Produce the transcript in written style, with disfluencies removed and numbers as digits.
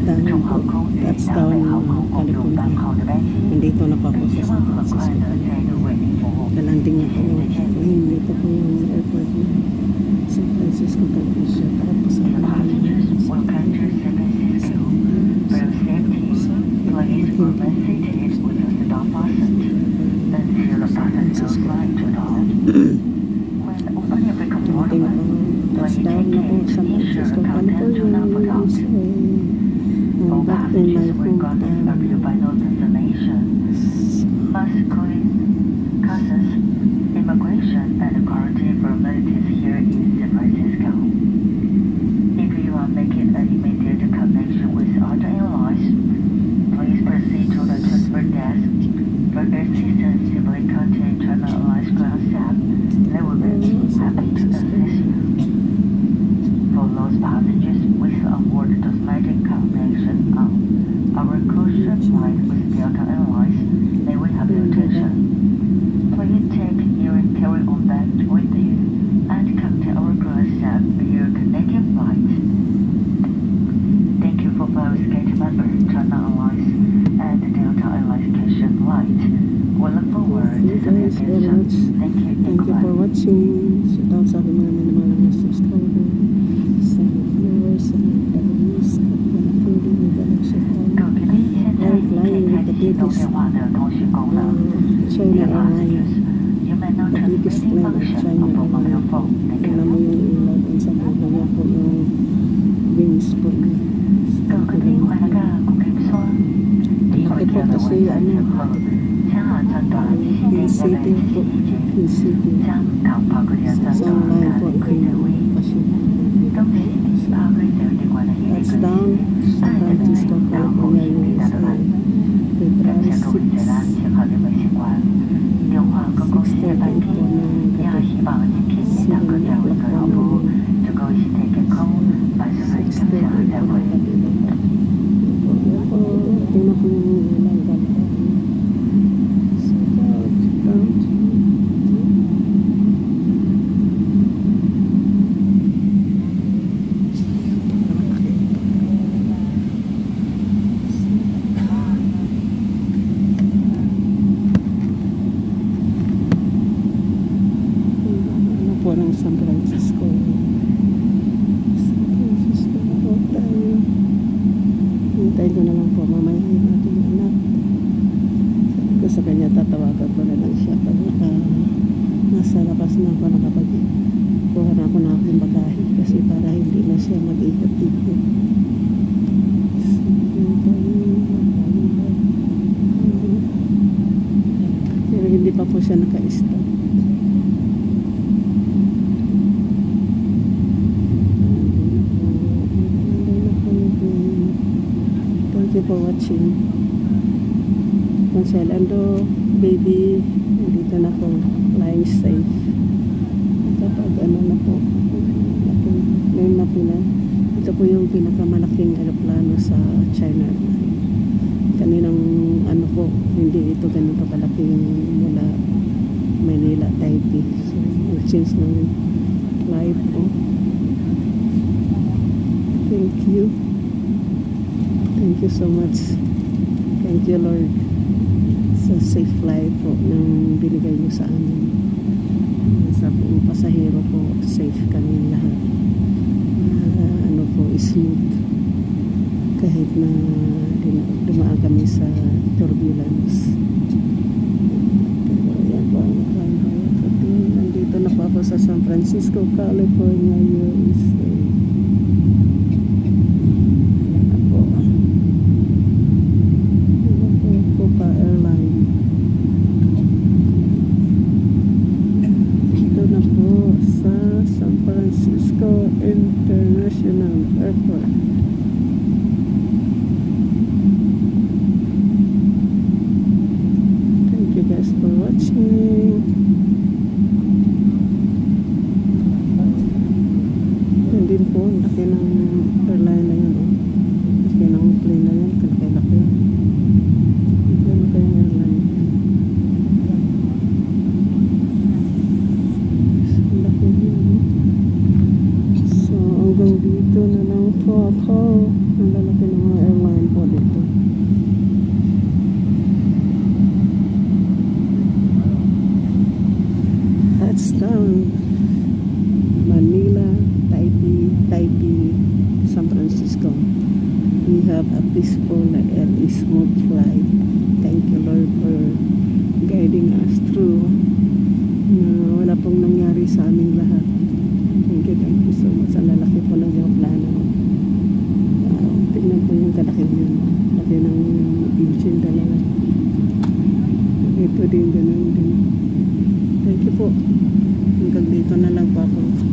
touchdown po. Touchdown ng California. Nandito na pa po sa San Francisco. Kalanding na po yung plane. Dito po yung airport na San Francisco, California. Para po sa touchdown na po sa San Francisco, California. Back to my hometown. Customs, immigration, and quarantine formalities here in San Francisco. If you are making an immediate connection with other airlines, please proceed to the transfer desk. For assistance, simply contact China Airlines ground staff. They will be happy to assist you. For those passengers with onboard domestic connection on our cruise flight with Delta Airlines, may we have your attention. Please take your carry-on bag with you and contact our ground staff for your connecting flight. Thank you for both gate member China Airlines and Delta Airlines Cushion flight. We look forward to the attention. Thank you for watching. Shout out sa aking mga subscriber, sa viewers, sa mga followers, at mga pwede mo ba lang siya I'm flying with the biggest China Airlines. The biggest plane of China Airlines. Tingnan mo yung ilaw dun sa baba po yung wings po. Malaki po kasi ano, Hill City po. Hill City. Sa line po yung pasyon. Touchdown, San Francisco, California, USA. February 6. 6:30 po ng gabi. 7 o'clock po ng 6:30 po ng gabi. Tingnan po yung ilang gabi. Ng San Francisco. San Francisco na po tayo. Hintayin ko na lang po mamaya yung ating anak. Sabi ko sa kanya, tatawagan ko na lang siya pag nasa labas na ako nakapag-kuha na ako na aking bagahe kasi para hindi na siya mag-ikot-ikot. Pero hindi pa po siya naka-stop. Thank you for watching. Consuelando, baby, dito na po, flying safe. Kapag ano na po, ngayon na po na, ito po yung pinakamalaking aeroplano sa China. Kaninang ano po, hindi ito ganito kalaki yung mula Manila, Taipei. So, change ng flight po. Thank you. Thank you so much. Thank you, Lord, sa safe flight po nang binigay niyo sa amin. Sa buong pasahero po, safe kami lahat. Ano po, smooth. Kahit na dumaan kami sa turbulence. Pero yan po ang nandito na po ako sa San Francisco, California, USA. International Airport. Thank you guys for watching. And din have a peaceful and smooth flight. Thank you, Lord, for guiding us through na wala pong nangyari sa aming lahat. Thank you so much. Ang lalaki po ng aeroplano. Tignan po yung kalaki niya. Laki ng engine talaga. Ito din, ganun din. Thank you po. Hanggang dito na lang po ako.